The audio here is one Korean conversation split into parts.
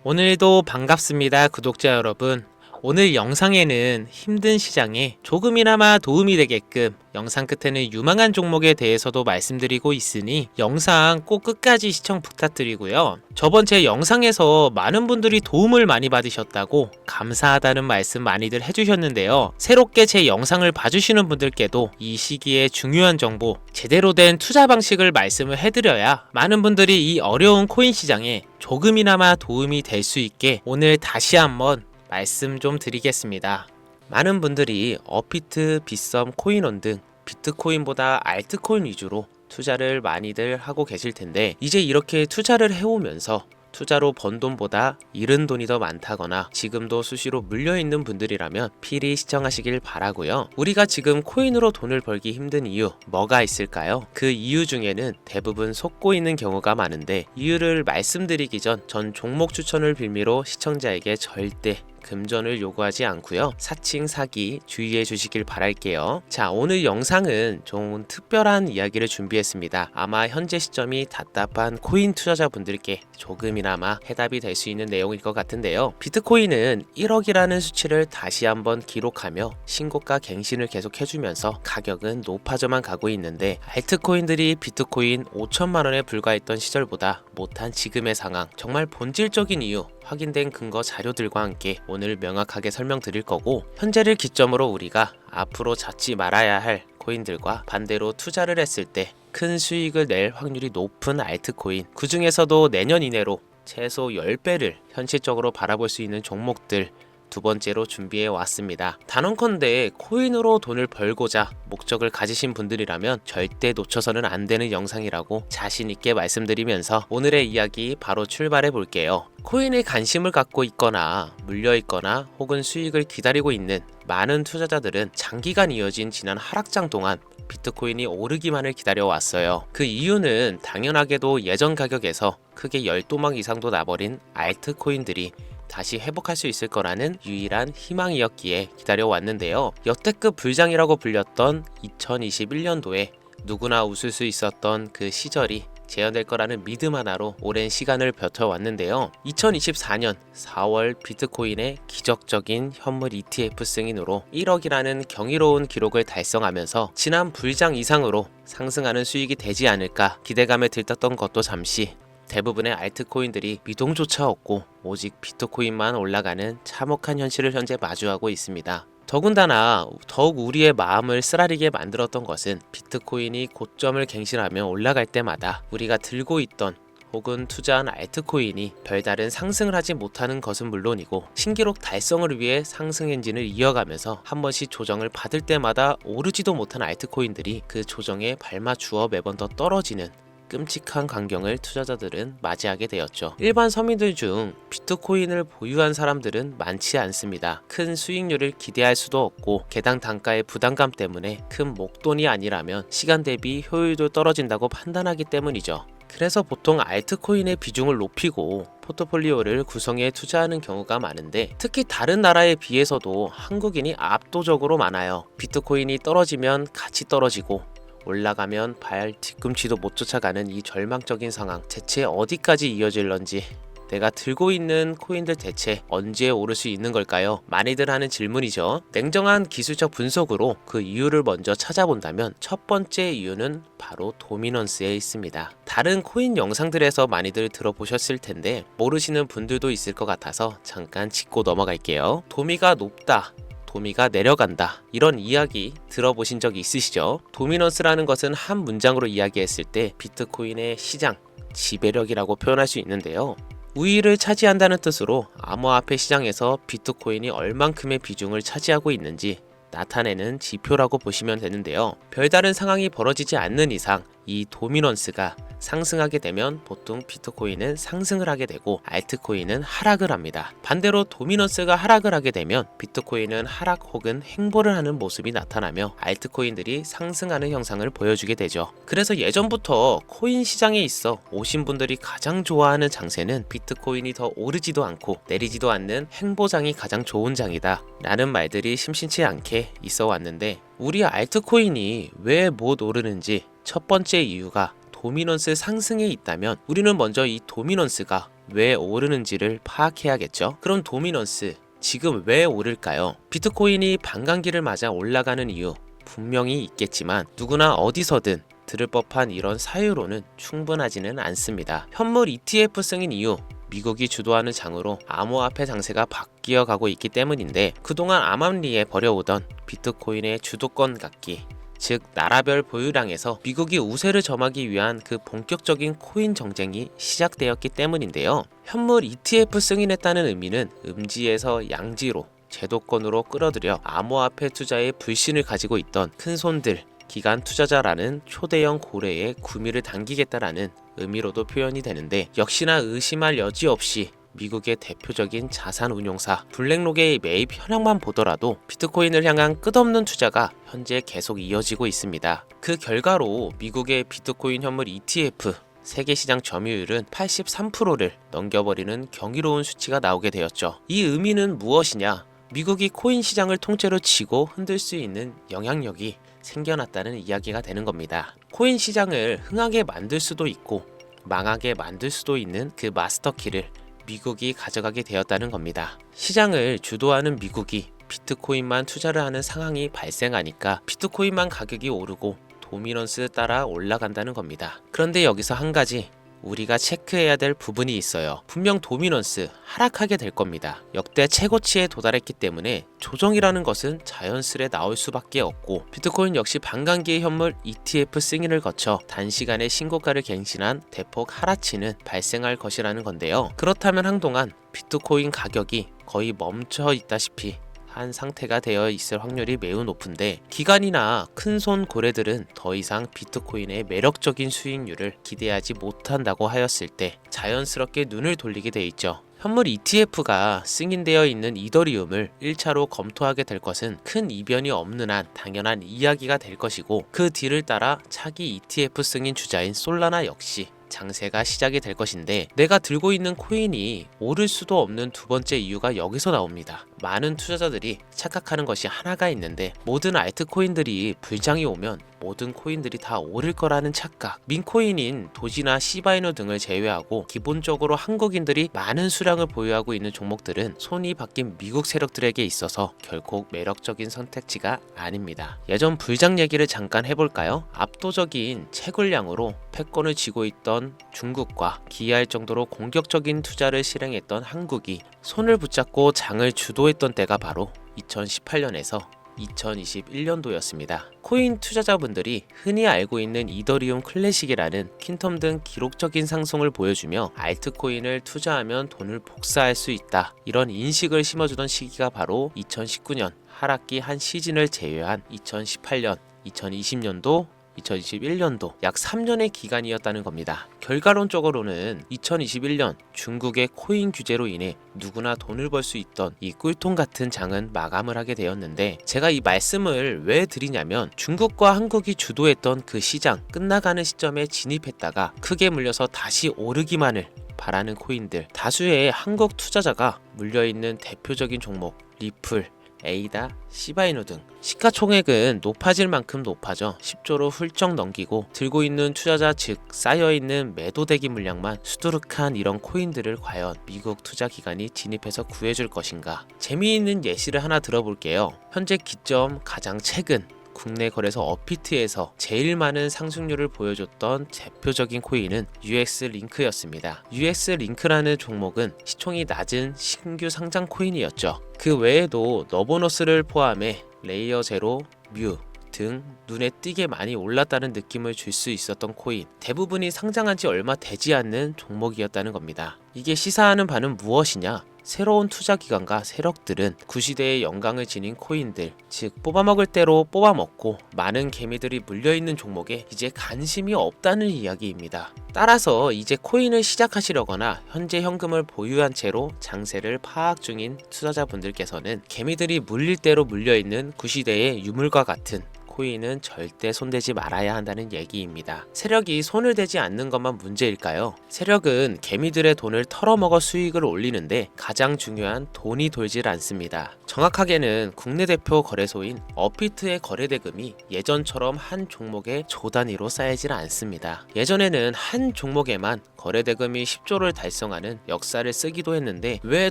오늘도 반갑습니다, 구독자 여러분. 오늘 영상에는 힘든 시장에 조금이나마 도움이 되게끔 영상 끝에는 유망한 종목에 대해서도 말씀드리고 있으니 영상 꼭 끝까지 시청 부탁드리고요. 저번 제 영상에서 많은 분들이 도움을 많이 받으셨다고 감사하다는 말씀 많이들 해주셨는데요. 새롭게 제 영상을 봐주시는 분들께도 이 시기에 중요한 정보, 제대로 된 투자 방식을 말씀을 해드려야 많은 분들이 이 어려운 코인 시장에 조금이나마 도움이 될 수 있게 오늘 다시 한번 말씀 좀 드리겠습니다. 많은 분들이 업비트, 빗썸, 코인원 등 비트코인보다 알트코인 위주로 투자를 많이들 하고 계실 텐데, 이제 이렇게 투자를 해오면서 투자로 번 돈보다 잃은 돈이 더 많다거나 지금도 수시로 물려있는 분들이라면 필히 시청하시길 바라고요. 우리가 지금 코인으로 돈을 벌기 힘든 이유 뭐가 있을까요? 그 이유 중에는 대부분 속고 있는 경우가 많은데, 이유를 말씀드리기 전 종목 추천을 빌미로 시청자에게 절대 금전을 요구하지 않고요. 사칭 사기 주의해 주시길 바랄게요. 자, 오늘 영상은 좀 특별한 이야기를 준비했습니다. 아마 현재 시점이 답답한 코인 투자자분들께 조금이나마 해답이 될 수 있는 내용일 것 같은데요. 비트코인은 1억이라는 수치를 다시 한번 기록하며 신고가 갱신을 계속 해주면서 가격은 높아져만 가고 있는데, 알트코인들이 비트코인 5천만 원에 불과했던 시절보다 못한 지금의 상황, 정말 본질적인 이유, 확인된 근거 자료들과 함께 오늘 명확하게 설명드릴 거고, 현재를 기점으로 우리가 앞으로 잡지 말아야 할 코인들과 반대로 투자를 했을 때 큰 수익을 낼 확률이 높은 알트코인, 그 중에서도 내년 이내로 최소 10배를 현실적으로 바라볼 수 있는 종목들 두 번째로 준비해 왔습니다. 단언컨대 코인으로 돈을 벌고자 목적을 가지신 분들이라면 절대 놓쳐서는 안 되는 영상이라고 자신 있게 말씀드리면서 오늘의 이야기 바로 출발해 볼게요. 코인에 관심을 갖고 있거나 물려 있거나 혹은 수익을 기다리고 있는 많은 투자자들은 장기간 이어진 지난 하락장 동안 비트코인이 오르기만을 기다려왔어요. 그 이유는 당연하게도 예전 가격에서 크게 10도막 이상도 나버린 알트코인들이 다시 회복할 수 있을 거라는 유일한 희망이었기에 기다려왔는데요. 역대급 불장이라고 불렸던 2021년도에 누구나 웃을 수 있었던 그 시절이 재현될 거라는 믿음 하나로 오랜 시간을 버텨왔는데요. 2024년 4월 비트코인의 기적적인 현물 ETF 승인으로 1억이라는 경이로운 기록을 달성하면서 지난 불장 이상으로 상승하는 수익이 되지 않을까 기대감에 들떴던 것도 잠시, 대부분의 알트코인들이 미동조차 없고 오직 비트코인만 올라가는 참혹한 현실을 현재 마주하고 있습니다. 더군다나 더욱 우리의 마음을 쓰라리게 만들었던 것은 비트코인이 고점을 갱신하며 올라갈 때마다 우리가 들고 있던 혹은 투자한 알트코인이 별다른 상승을 하지 못하는 것은 물론이고, 신기록 달성을 위해 상승 엔진을 이어가면서 한 번씩 조정을 받을 때마다 오르지도 못한 알트코인들이 그 조정에 발맞추어 매번 더 떨어지는 끔찍한 광경을 투자자들은 맞이하게 되었죠. 일반 서민들 중 비트코인을 보유한 사람들은 많지 않습니다. 큰 수익률을 기대할 수도 없고, 개당 단가의 부담감 때문에 큰 목돈이 아니라면 시간 대비 효율도 떨어진다고 판단하기 때문이죠. 그래서 보통 알트코인의 비중을 높이고 포트폴리오를 구성해 투자하는 경우가 많은데, 특히 다른 나라에 비해서도 한국인이 압도적으로 많아요. 비트코인이 떨어지면 같이 떨어지고 올라가면 발 뒤꿈치도 못 쫓아가는 이 절망적인 상황, 대체 어디까지 이어질런지, 내가 들고 있는 코인들 대체 언제 오를 수 있는 걸까요? 많이들 하는 질문이죠. 냉정한 기술적 분석으로 그 이유를 먼저 찾아본다면 첫 번째 이유는 바로 도미넌스에 있습니다. 다른 코인 영상들에서 많이들 들어보셨을 텐데 모르시는 분들도 있을 것 같아서 잠깐 짚고 넘어갈게요. 도미가 높다, 도미가 내려간다, 이런 이야기 들어보신 적 있으시죠? 도미넌스라는 것은 한 문장으로 이야기했을 때 비트코인의 시장, 지배력이라고 표현할 수 있는데요. 우위를 차지한다는 뜻으로 암호화폐 시장에서 비트코인이 얼만큼의 비중을 차지하고 있는지 나타내는 지표라고 보시면 되는데요. 별다른 상황이 벌어지지 않는 이상 이 도미넌스가 상승하게 되면 보통 비트코인은 상승을 하게 되고 알트코인은 하락을 합니다. 반대로 도미넌스가 하락을 하게 되면 비트코인은 하락 혹은 횡보를 하는 모습이 나타나며 알트코인들이 상승하는 형상을 보여주게 되죠. 그래서 예전부터 코인 시장에 있어 오신 분들이 가장 좋아하는 장세는 비트코인이 더 오르지도 않고 내리지도 않는 횡보장이 가장 좋은 장이다 라는 말들이 심심치 않게 있어 왔는데, 우리 알트코인이 왜 못 오르는지 첫 번째 이유가 도미넌스 상승에 있다면 우리는 먼저 이 도미넌스가 왜 오르는지를 파악해야겠죠. 그럼 도미넌스 지금 왜 오를까요? 비트코인이 반감기를 맞아 올라가는 이유 분명히 있겠지만 누구나 어디서든 들을 법한 이런 사유로는 충분하지는 않습니다. 현물 ETF 승인 이후 미국이 주도하는 장으로 암호화폐 장세가 바뀌어 가고 있기 때문인데 그동안 암암리에 벌여오던 비트코인의 주도권 갖기, 즉 나라별 보유량에서 미국이 우세를 점하기 위한 그 본격적인 코인 정쟁이 시작되었기 때문인데요. 현물 ETF 승인했다는 의미는 음지에서 양지로 제도권으로 끌어들여 암호화폐 투자에 불신을 가지고 있던 큰손들, 기관 투자자라는 초대형 고래의 구미를 당기겠다라는 의미로도 표현이 되는데 역시나 의심할 여지 없이 미국의 대표적인 자산운용사 블랙록의 매입 현황만 보더라도 비트코인을 향한 끝없는 투자가 현재 계속 이어지고 있습니다. 그 결과로 미국의 비트코인 현물 ETF 세계 시장 점유율은 83%를 넘겨버리는 경이로운 수치가 나오게 되었죠. 이 의미는 무엇이냐? 미국이 코인 시장을 통째로 쥐고 흔들 수 있는 영향력이 생겨났다는 이야기가 되는 겁니다. 코인 시장을 흥하게 만들 수도 있고 망하게 만들 수도 있는 그 마스터키를 미국이 가져가게 되었다는 겁니다. 시장을 주도하는 미국이 비트코인만 투자를 하는 상황이 발생하니까 비트코인만 가격이 오르고 도미넌스 따라 올라간다는 겁니다. 그런데 여기서 한 가지 우리가 체크해야 될 부분이 있어요. 분명 도미넌스 하락하게 될 겁니다. 역대 최고치에 도달했기 때문에 조정이라는 것은 자연스레 나올 수밖에 없고 비트코인 역시 반감기의 현물 ETF 승인을 거쳐 단시간에 신고가를 갱신한 대폭 하락치는 발생할 것이라는 건데요. 그렇다면 한동안 비트코인 가격이 거의 멈춰 있다시피 한 상태가 되어 있을 확률이 매우 높은데 기관이나 큰손 고래들은 더 이상 비트코인의 매력적인 수익률을 기대하지 못한다고 하였을 때 자연스럽게 눈을 돌리게 돼 있죠. 현물 ETF가 승인되어 있는 이더리움을 1차로 검토하게 될 것은 큰 이변이 없는 한 당연한 이야기가 될 것이고 그 뒤를 따라 차기 ETF 승인 주자인 솔라나 역시 장세가 시작이 될 것인데 내가 들고 있는 코인이 오를 수도 없는 두 번째 이유가 여기서 나옵니다. 많은 투자자들이 착각하는 것이 하나가 있는데 모든 알트코인들이 불장이 오면 모든 코인들이 다 오를 거라는 착각. 민코인인 도지나 시바이누 등을 제외하고 기본적으로 한국인들이 많은 수량을 보유하고 있는 종목들은 손이 바뀐 미국 세력들에게 있어서 결코 매력적인 선택지가 아닙니다. 예전 불장 얘기를 잠깐 해볼까요? 압도적인 채굴량으로 패권을 쥐고 있던 중국과 기이할 정도로 공격적인 투자를 실행했던 한국이 손을 붙잡고 장을 주도했던 때가 바로 2018년에서 2021년도였습니다. 코인 투자자분들이 흔히 알고 있는 이더리움 클래식이라는 퀸텀 등 기록적인 상승을 보여주며 알트코인을 투자하면 돈을 복사할 수 있다. 이런 인식을 심어주던 시기가 바로 2019년 하락기 한 시즌을 제외한 2018년, 2020년도 2021년도 약 3년의 기간이었다는 겁니다. 결과론적으로는 2021년 중국의 코인 규제로 인해 누구나 돈을 벌 수 있던 이 꿀통 같은 장은 마감을 하게 되었는데 제가 이 말씀을 왜 드리냐면 중국과 한국이 주도했던 그 시장 끝나가는 시점에 진입했다가 크게 물려서 다시 오르기만을 바라는 코인들 다수의 한국 투자자가 물려있는 대표적인 종목 리플, 에이다, 시바이누 등 시가총액은 높아질 만큼 높아져 10조로 훌쩍 넘기고 들고 있는 투자자 즉 쌓여있는 매도대기 물량만 수두룩한 이런 코인들을 과연 미국 투자기관이 진입해서 구해줄 것인가. 재미있는 예시를 하나 들어볼게요. 현재 기점 가장 최근 국내 거래소 업비트에서 제일 많은 상승률을 보여줬던 대표적인 코인은 UX링크였습니다. UX링크라는 종목은 시총이 낮은 신규 상장 코인이었죠. 그 외에도 너보너스를 포함해 레이어 제로, 뮤 등 눈에 띄게 많이 올랐다는 느낌을 줄 수 있었던 코인 대부분이 상장한 지 얼마 되지 않는 종목이었다는 겁니다. 이게 시사하는 바는 무엇이냐? 새로운 투자기관과 세력들은 구시대의 영광을 지닌 코인들 즉 뽑아먹을 대로 뽑아먹고 많은 개미들이 물려있는 종목에 이제 관심이 없다는 이야기입니다. 따라서 이제 코인을 시작하시려거나 현재 현금을 보유한 채로 장세를 파악 중인 투자자분들께서는 개미들이 물릴 대로 물려있는 구시대의 유물과 같은 코인은 절대 손대지 말아야 한다는 얘기입니다. 세력이 손을 대지 않는 것만 문제일까요? 세력은 개미들의 돈을 털어먹어 수익을 올리는데 가장 중요한 돈이 돌질 않습니다. 정확하게는 국내 대표 거래소인 업비트의 거래대금이 예전처럼 한 종목에 조 단위로 쌓이질 않습니다. 예전에는 한 종목에만 거래대금이 10조를 달성하는 역사를 쓰기도 했는데 왜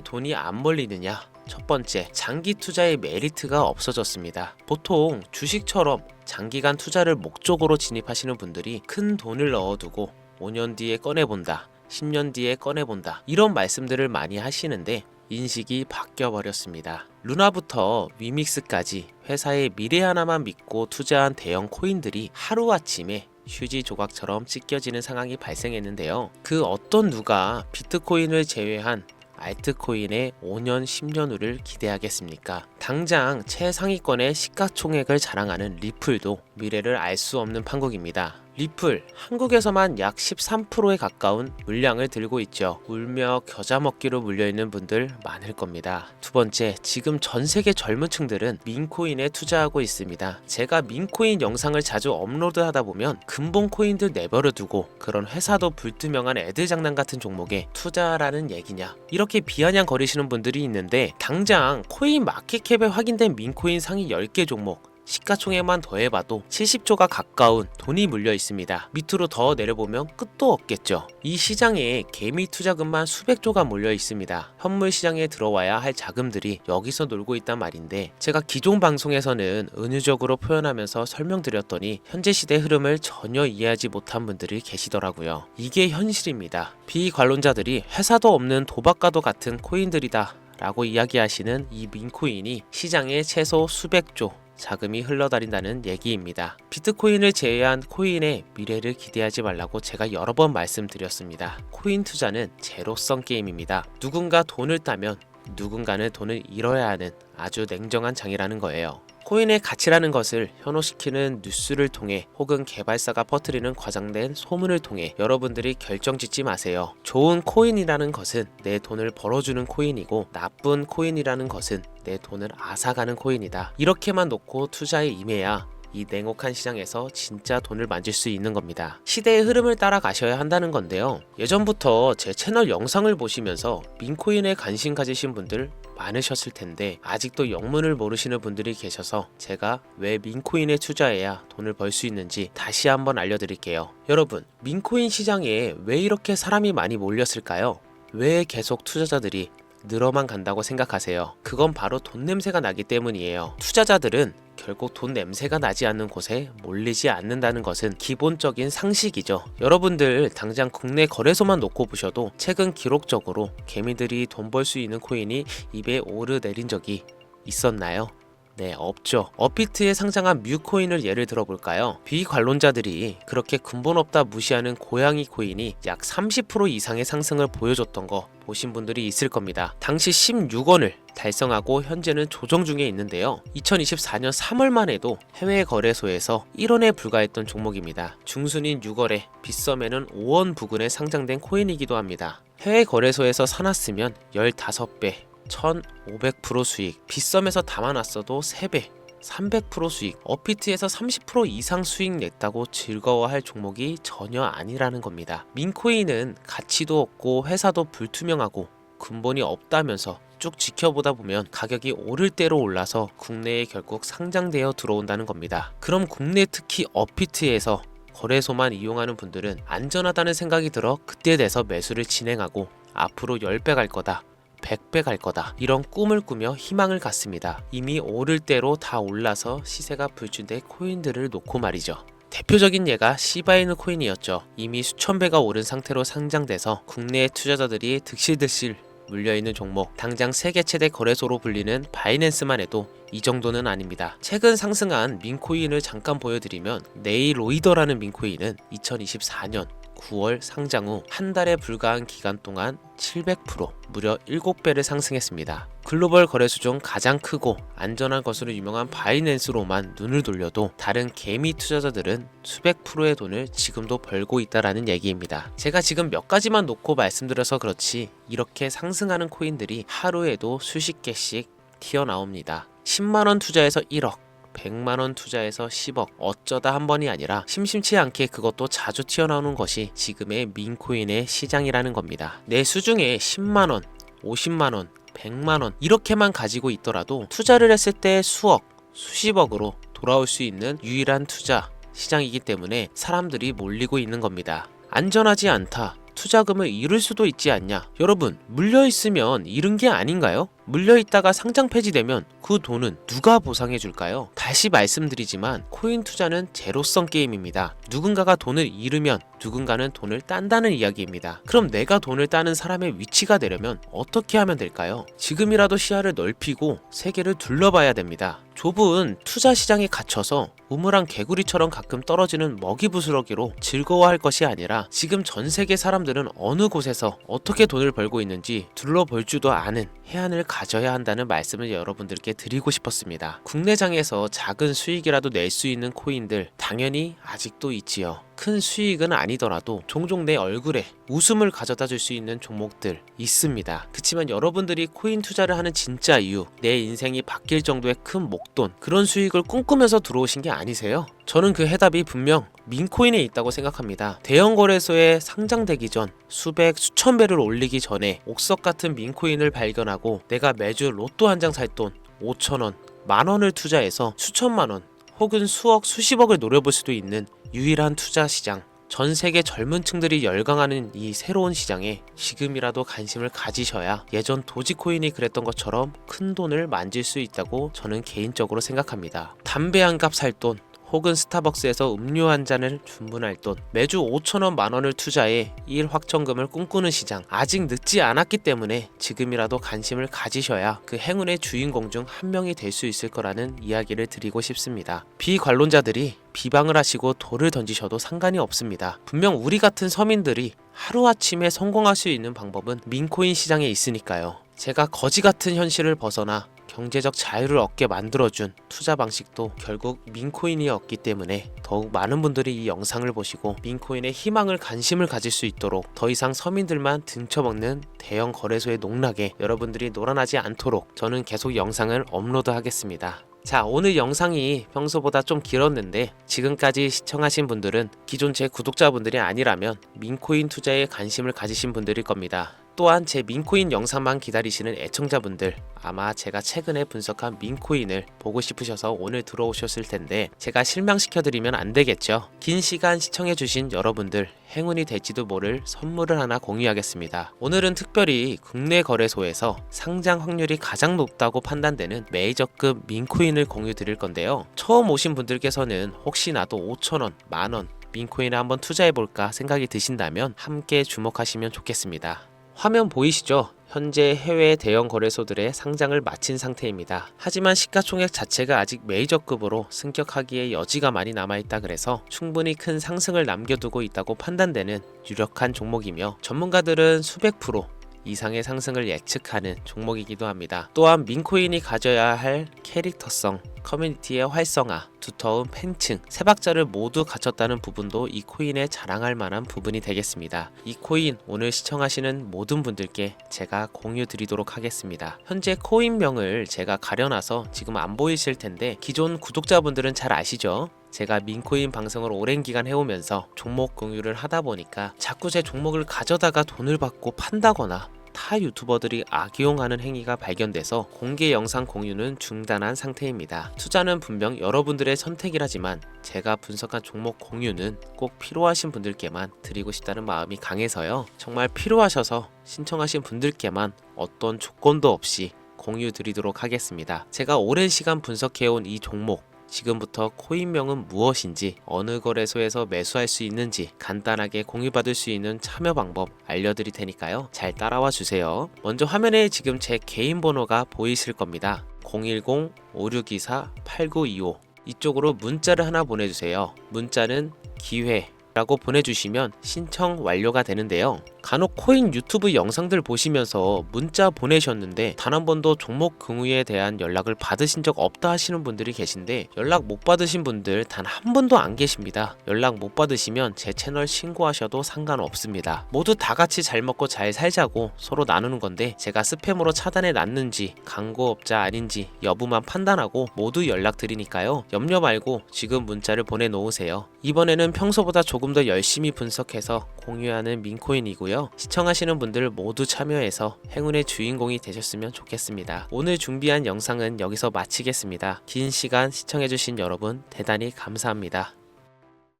돈이 안 몰리느냐? 첫 번째, 장기 투자의 메리트가 없어졌습니다. 보통 주식처럼 장기간 투자를 목적으로 진입하시는 분들이 큰 돈을 넣어두고 5년 뒤에 꺼내본다, 10년 뒤에 꺼내본다 이런 말씀들을 많이 하시는데 인식이 바뀌어버렸습니다. 루나부터 위믹스까지 회사의 미래 하나만 믿고 투자한 대형 코인들이 하루아침에 휴지 조각처럼 찢겨지는 상황이 발생했는데요. 그 어떤 누가 비트코인을 제외한 알트코인의 5년, 10년 후를 기대하겠습니까? 당장 최상위권의 시가총액을 자랑하는 리플도 미래를 알 수 없는 판국입니다. 리플, 한국에서만 약 13%에 가까운 물량을 들고 있죠. 울며 겨자 먹기로 물려있는 분들 많을 겁니다. 두 번째, 지금 전 세계 젊은 층들은 민코인에 투자하고 있습니다. 제가 민코인 영상을 자주 업로드하다 보면 근본 코인들 내버려 두고 그런 회사도 불투명한 애들 장난 같은 종목에 투자라는 얘기냐 이렇게 비아냥거리시는 분들이 있는데 당장 코인 마켓캡에 확인된 민코인 상위 10개 종목 시가총액만 더해봐도 70조가 가까운 돈이 물려 있습니다. 밑으로 더 내려보면 끝도 없겠죠. 이 시장에 개미 투자금만 수백조가 몰려 있습니다. 현물 시장에 들어와야 할 자금들이 여기서 놀고 있단 말인데 제가 기존 방송에서는 은유적으로 표현하면서 설명드렸더니 현재 시대 흐름을 전혀 이해하지 못한 분들이 계시더라고요. 이게 현실입니다. 비관론자들이 회사도 없는 도박과도 같은 코인들이다 라고 이야기하시는 이 민코인이 시장에 최소 수백조 자금이 흘러다닌다는 얘기입니다. 비트코인을 제외한 코인의 미래를 기대하지 말라고 제가 여러 번 말씀드렸습니다. 코인 투자는 제로성 게임입니다. 누군가 돈을 따면 누군가는 돈을 잃어야 하는 아주 냉정한 장이라는 거예요. 코인의 가치라는 것을 현혹시키는 뉴스를 통해 혹은 개발사가 퍼뜨리는 과장된 소문을 통해 여러분들이 결정짓지 마세요. 좋은 코인이라는 것은 내 돈을 벌어주는 코인이고 나쁜 코인이라는 것은 내 돈을 앗아가는 코인이다. 이렇게만 놓고 투자에 임해야 이 냉혹한 시장에서 진짜 돈을 만질 수 있는 겁니다. 시대의 흐름을 따라가셔야 한다는 건데요. 예전부터 제 채널 영상을 보시면서 민코인에 관심 가지신 분들 많으셨을 텐데 아직도 영문을 모르시는 분들이 계셔서 제가 왜 민코인에 투자해야 돈을 벌 수 있는지 다시 한번 알려드릴게요. 여러분, 민코인 시장에 왜 이렇게 사람이 많이 몰렸을까요? 왜 계속 투자자들이 늘어만 간다고 생각하세요? 그건 바로 돈 냄새가 나기 때문이에요. 투자자들은 결국 돈 냄새가 나지 않는 곳에 몰리지 않는다는 것은 기본적인 상식이죠. 여러분들 당장 국내 거래소만 놓고 보셔도 최근 기록적으로 개미들이 돈 벌 수 있는 코인이 입에 오르내린 적이 있었나요? 네, 없죠. 업비트에 상장한 뮤코인을 예를 들어볼까요? 비관론자들이 그렇게 근본 없다 무시하는 고양이 코인이 약 30% 이상의 상승을 보여줬던 거 보신 분들이 있을 겁니다. 당시 16원을 달성하고 현재는 조정 중에 있는데요. 2024년 3월만 해도 해외 거래소에서 1원에 불과했던 종목입니다. 중순인 6월에 빗썸에는 5원 부근에 상장된 코인이기도 합니다. 해외 거래소에서 사놨으면 15배 1500% 수익, 빗썸에서 담아놨어도 3배, 300% 수익, 업비트에서 30% 이상 수익 냈다고 즐거워할 종목이 전혀 아니라는 겁니다. 민코인은 가치도 없고 회사도 불투명하고 근본이 없다면서 쭉 지켜보다 보면 가격이 오를 대로 올라서 국내에 결국 상장되어 들어온다는 겁니다. 그럼 국내 특히 업비트에서 거래소만 이용하는 분들은 안전하다는 생각이 들어 그때 돼서 매수를 진행하고 앞으로 10배 갈 거다, 100배 갈 거다 이런 꿈을 꾸며 희망을 갖습니다. 이미 오를 대로 다 올라서 시세가 불준된 코인들을 놓고 말이죠. 대표적인 예가 시바이누 코인이었죠. 이미 수천 배가 오른 상태로 상장돼서 국내 투자자들이 득실득실 물려있는 종목, 당장 세계 최대 거래소로 불리는 바이낸스만 해도 이 정도는 아닙니다. 최근 상승한 민코인을 잠깐 보여드리면 네이로이더라는 민코인은 2024년 9월 상장 후 한 달에 불과한 기간 동안 700% 무려 7배를 상승했습니다. 글로벌 거래소 중 가장 크고 안전한 것으로 유명한 바이낸스로만 눈을 돌려도 다른 개미 투자자들은 수백 프로의 돈을 지금도 벌고 있다라는 얘기입니다. 제가 지금 몇 가지만 놓고 말씀드려서 그렇지 이렇게 상승하는 코인들이 하루에도 수십 개씩 튀어나옵니다. 10만원 투자해서 1억, 100만원 투자해서 10억, 어쩌다 한 번이 아니라 심심치 않게 그것도 자주 튀어나오는 것이 지금의 민코인의 시장이라는 겁니다. 내 수중에 10만원, 50만원, 100만원 이렇게만 가지고 있더라도 투자를 했을 때 수억, 수십억으로 돌아올 수 있는 유일한 투자 시장이기 때문에 사람들이 몰리고 있는 겁니다. 안전하지 않다. 투자금을 잃을 수도 있지 않냐. 여러분, 물려있으면 잃은 게 아닌가요? 물려있다가 상장 폐지되면 그 돈은 누가 보상해 줄까요? 다시 말씀드리지만 코인 투자는 제로성 게임입니다. 누군가가 돈을 잃으면 누군가는 돈을 딴다는 이야기입니다. 그럼 내가 돈을 따는 사람의 위치가 되려면 어떻게 하면 될까요? 지금이라도 시야를 넓히고 세계를 둘러봐야 됩니다. 좁은 투자 시장에 갇혀서 우물안 개구리처럼 가끔 떨어지는 먹이부스러기로 즐거워할 것이 아니라 지금 전 세계 사람들은 어느 곳에서 어떻게 돈을 벌고 있는지 둘러볼 줄도 아는 해안을 가져야 한다는 말씀을 여러분들께 드리고 싶었습니다. 국내장에서 작은 수익이라도 낼 수 있는 코인들 당연히 아직도 있지요. 큰 수익은 아니더라도 종종 내 얼굴에 웃음을 가져다 줄 수 있는 종목들 있습니다. 그치만 여러분들이 코인 투자를 하는 진짜 이유, 내 인생이 바뀔 정도의 큰 목돈, 그런 수익을 꿈꾸면서 들어오신 게 아니세요? 저는 그 해답이 분명 민코인에 있다고 생각합니다. 대형 거래소에 상장되기 전 수백, 수천 배를 올리기 전에 옥석 같은 민코인을 발견하고 내가 매주 로또 한 장 살 돈 5천원, 만원을 투자해서 수천만원 혹은 수억, 수십억을 노려볼 수도 있는 유일한 투자 시장. 전 세계 젊은 층들이 열광하는 이 새로운 시장에 지금이라도 관심을 가지셔야 예전 도지코인이 그랬던 것처럼 큰 돈을 만질 수 있다고 저는 개인적으로 생각합니다. 담배 한 갑 살 돈, 혹은 스타벅스에서 음료 한 잔을 주문할 돈, 매주 5천원 만원을 투자해 일 확정금을 꿈꾸는 시장, 아직 늦지 않았기 때문에 지금이라도 관심을 가지셔야 그 행운의 주인공 중 한 명이 될 수 있을 거라는 이야기를 드리고 싶습니다. 비관론자들이 비방을 하시고 돌을 던지셔도 상관이 없습니다. 분명 우리 같은 서민들이 하루아침에 성공할 수 있는 방법은 민코인 시장에 있으니까요. 제가 거지 같은 현실을 벗어나 경제적 자유를 얻게 만들어준 투자 방식도 결국 민코인이었기 때문에 더욱 많은 분들이 이 영상을 보시고 민코인의 희망을 관심을 가질 수 있도록 더 이상 서민들만 등쳐먹는 대형 거래소의 농락에 여러분들이 놀아나지 않도록 저는 계속 영상을 업로드하겠습니다. 자, 오늘 영상이 평소보다 좀 길었는데 지금까지 시청하신 분들은 기존 제 구독자분들이 아니라면 민코인 투자에 관심을 가지신 분들일 겁니다. 또한 제 민코인 영상만 기다리시는 애청자분들, 아마 제가 최근에 분석한 민코인을 보고 싶으셔서 오늘 들어오셨을 텐데 제가 실망시켜드리면 안 되겠죠. 긴 시간 시청해주신 여러분들 행운이 될지도 모를 선물을 하나 공유하겠습니다. 오늘은 특별히 국내 거래소에서 상장 확률이 가장 높다고 판단되는 메이저급 민코인을 공유 드릴 건데요. 처음 오신 분들께서는 혹시 나도 5천원, 만원 민코인을 한번 투자해볼까 생각이 드신다면 함께 주목하시면 좋겠습니다. 화면 보이시죠? 현재 해외 대형 거래소들의 상장을 마친 상태입니다. 하지만 시가총액 자체가 아직 메이저급으로 승격하기에 여지가 많이 남아있다 그래서 충분히 큰 상승을 남겨두고 있다고 판단되는 유력한 종목이며 전문가들은 수백 프로 이상의 상승을 예측하는 종목이기도 합니다. 또한 민코인이 가져야 할 캐릭터성, 커뮤니티의 활성화, 두터운 팬층, 세 박자를 모두 갖췄다는 부분도 이 코인에 자랑할 만한 부분이 되겠습니다. 이 코인 오늘 시청하시는 모든 분들께 제가 공유 드리도록 하겠습니다. 현재 코인명을 제가 가려놔서 지금 안 보이실 텐데 기존 구독자분들은 잘 아시죠? 제가 민코인 방송을 오랜 기간 해오면서 종목 공유를 하다 보니까 자꾸 제 종목을 가져다가 돈을 받고 판다거나 타 유튜버들이 악용하는 행위가 발견돼서 공개 영상 공유는 중단한 상태입니다. 투자는 분명 여러분들의 선택이라지만 제가 분석한 종목 공유는 꼭 필요하신 분들께만 드리고 싶다는 마음이 강해서요. 정말 필요하셔서 신청하신 분들께만 어떤 조건도 없이 공유 드리도록 하겠습니다. 제가 오랜 시간 분석해온 이 종목, 지금부터 코인명은 무엇인지, 어느 거래소에서 매수할 수 있는지 간단하게 공유받을 수 있는 참여 방법 알려드릴 테니까요. 잘 따라와 주세요. 먼저 화면에 지금 제 개인 번호가 보이실 겁니다. 010-5624-8925 이쪽으로 문자를 하나 보내주세요. 문자는 기회 라고 보내주시면 신청 완료가 되는데요. 간혹 코인 유튜브 영상들 보시면서 문자 보내셨는데 단 한 번도 종목 긍유에 대한 연락을 받으신 적 없다 하시는 분들이 계신데, 연락 못 받으신 분들 단 한 분도 안 계십니다. 연락 못 받으시면 제 채널 신고하셔도 상관없습니다. 모두 다 같이 잘 먹고 잘 살자고 서로 나누는 건데, 제가 스팸으로 차단해 놨는지 광고업자 아닌지 여부만 판단하고 모두 연락드리니까요. 염려 말고 지금 문자를 보내놓으세요. 이번에는 평소보다 조금 더 열심히 분석해서 공유하는 민코인이고요. 시청하시는 분들 모두 참여해서 행운의 주인공이 되셨으면 좋겠습니다. 오늘 준비한 영상은 여기서 마치겠습니다. 긴 시간 시청해주신 여러분 대단히 감사합니다.